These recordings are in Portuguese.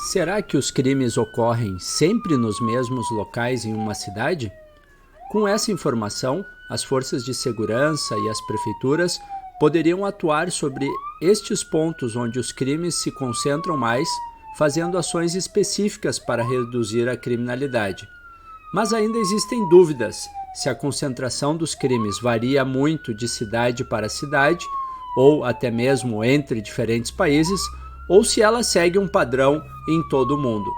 Será que os crimes ocorrem sempre nos mesmos locais em uma cidade? Com essa informação, as forças de segurança e as prefeituras poderiam atuar sobre estes pontos onde os crimes se concentram mais, fazendo ações específicas para reduzir a criminalidade. Mas ainda existem dúvidas se a concentração dos crimes varia muito de cidade para cidade, ou até mesmo entre diferentes países, ou se ela segue um padrão em todo o mundo.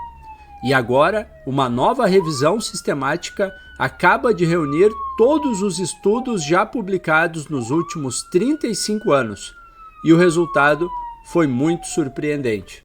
E agora, uma nova revisão sistemática acaba de reunir todos os estudos já publicados nos últimos 35 anos, e o resultado foi muito surpreendente.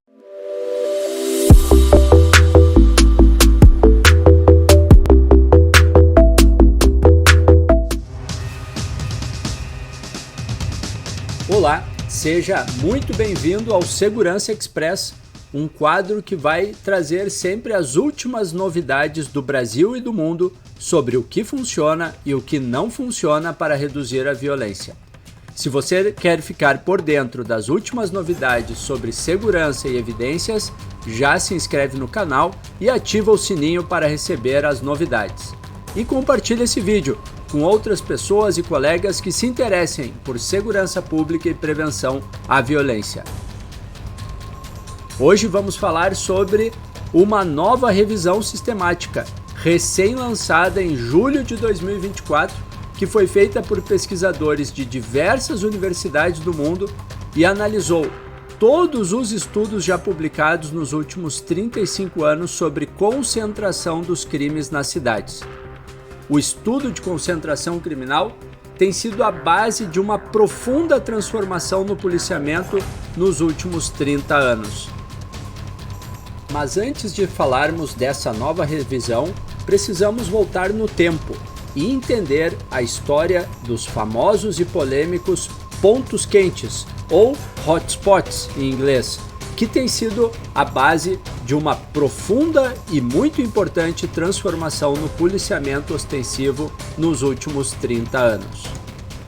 Olá, seja muito bem-vindo ao Segurança Express, um quadro que vai trazer sempre as últimas novidades do Brasil e do mundo sobre o que funciona e o que não funciona para reduzir a violência. Se você quer ficar por dentro das últimas novidades sobre segurança e evidências, já se inscreve no canal e ativa o sininho para receber as novidades. E compartilhe esse vídeo com outras pessoas e colegas que se interessem por segurança pública e prevenção à violência. Hoje vamos falar sobre uma nova revisão sistemática, recém-lançada em julho de 2024, que foi feita por pesquisadores de diversas universidades do mundo e analisou todos os estudos já publicados nos últimos 35 anos sobre concentração dos crimes nas cidades. O estudo de concentração criminal tem sido a base de uma profunda transformação no policiamento nos últimos 30 anos. Mas antes de falarmos dessa nova revisão, precisamos voltar no tempo e entender a história dos famosos e polêmicos pontos quentes, ou hotspots em inglês, que tem sido a base de uma profunda e muito importante transformação no policiamento ostensivo nos últimos 30 anos.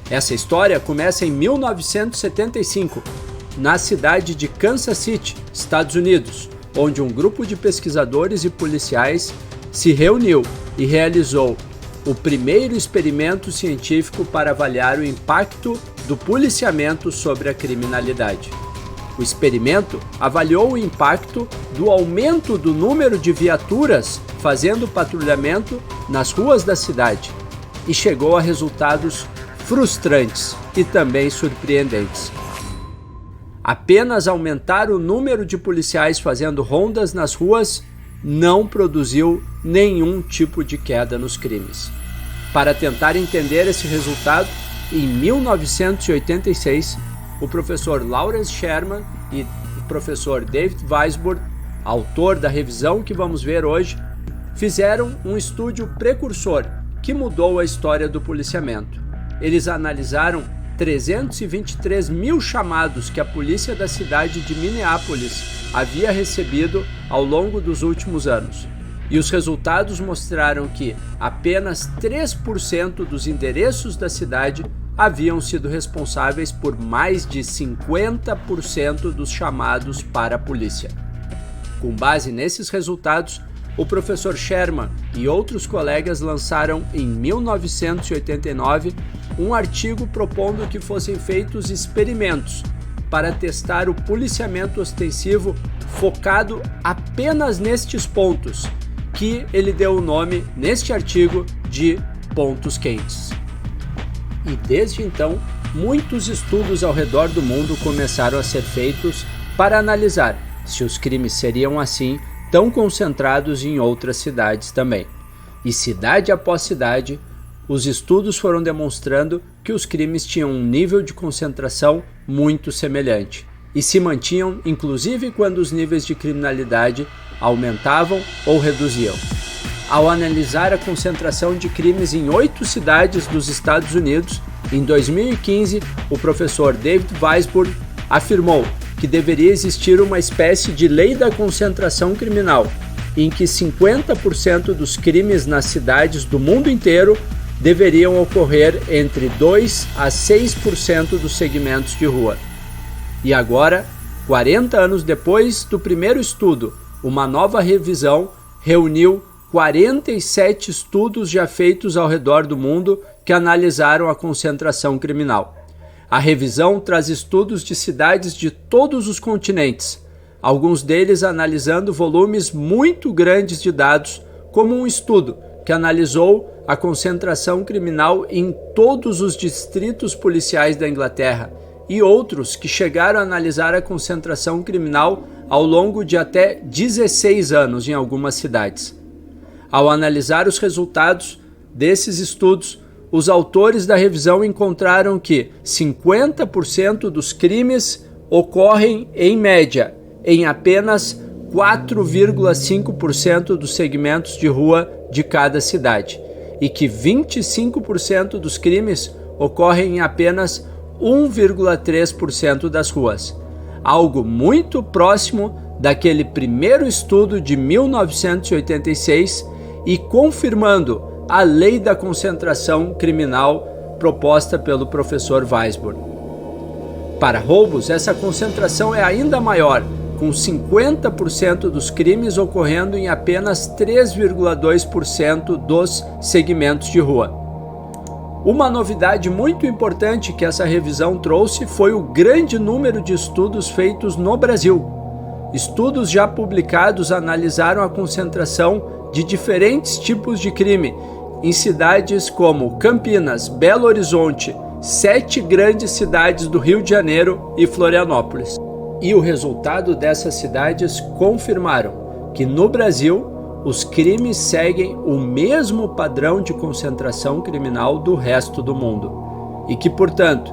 Essa história começa em 1975, na cidade de Kansas City, Estados Unidos, onde um grupo de pesquisadores e policiais se reuniu e realizou o primeiro experimento científico para avaliar o impacto do policiamento sobre a criminalidade. O experimento avaliou o impacto do aumento do número de viaturas fazendo patrulhamento nas ruas da cidade e chegou a resultados frustrantes e também surpreendentes. Apenas aumentar o número de policiais fazendo rondas nas ruas não produziu nenhum tipo de queda nos crimes. Para tentar entender esse resultado, em 1986, o professor Lawrence Sherman e o professor David Weisburd, autor da revisão que vamos ver hoje, fizeram um estudo precursor que mudou a história do policiamento. Eles analisaram 323 mil chamados que a polícia da cidade de Minneapolis havia recebido ao longo dos últimos anos. E os resultados mostraram que apenas 3% dos endereços da cidade haviam sido responsáveis por mais de 50% dos chamados para a polícia. Com base nesses resultados, o professor Sherman e outros colegas lançaram em 1989 um artigo propondo que fossem feitos experimentos para testar o policiamento ostensivo focado apenas nestes pontos, que ele deu o nome, neste artigo, de pontos quentes. E desde então, muitos estudos ao redor do mundo começaram a ser feitos para analisar se os crimes seriam assim tão concentrados em outras cidades também. E cidade após cidade, os estudos foram demonstrando que os crimes tinham um nível de concentração muito semelhante e se mantinham inclusive quando os níveis de criminalidade aumentavam ou reduziam. Ao analisar a concentração de crimes em 8 cidades dos Estados Unidos, em 2015, o professor David Weisburd afirmou que deveria existir uma espécie de lei da concentração criminal, em que 50% dos crimes nas cidades do mundo inteiro deveriam ocorrer entre 2 a 6% dos segmentos de rua. E agora, 40 anos depois do primeiro estudo, uma nova revisão reuniu 47 estudos já feitos ao redor do mundo que analisaram a concentração criminal. A revisão traz estudos de cidades de todos os continentes, alguns deles analisando volumes muito grandes de dados, como um estudo que analisou a concentração criminal em todos os distritos policiais da Inglaterra e outros que chegaram a analisar a concentração criminal ao longo de até 16 anos em algumas cidades. Ao analisar os resultados desses estudos, os autores da revisão encontraram que 50% dos crimes ocorrem, em média, em apenas 4,5% dos segmentos de rua de cada cidade e que 25% dos crimes ocorrem em apenas 1,3% das ruas, algo muito próximo daquele primeiro estudo de 1986 e confirmando a lei da concentração criminal proposta pelo professor Weisburd. Para roubos, essa concentração é ainda maior, com 50% dos crimes ocorrendo em apenas 3,2% dos segmentos de rua. Uma novidade muito importante que essa revisão trouxe foi o grande número de estudos feitos no Brasil. Estudos já publicados analisaram a concentração de diferentes tipos de crime em cidades como Campinas, Belo Horizonte, 7 grandes cidades do Rio de Janeiro e Florianópolis. E o resultado dessas cidades confirmaram que no Brasil os crimes seguem o mesmo padrão de concentração criminal do resto do mundo e que, portanto,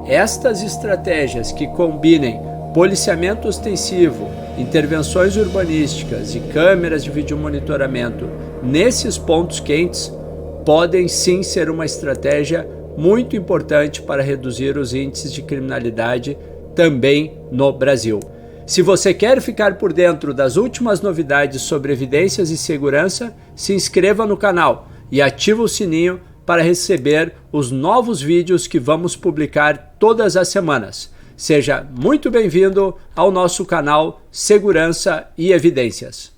estas estratégias que combinem policiamento ostensivo, intervenções urbanísticas e câmeras de videomonitoramento nesses pontos quentes podem sim ser uma estratégia muito importante para reduzir os índices de criminalidade também no Brasil. Se você quer ficar por dentro das últimas novidades sobre evidências e segurança, se inscreva no canal e ative o sininho para receber os novos vídeos que vamos publicar todas as semanas. Seja muito bem-vindo ao nosso canal Segurança e Evidências.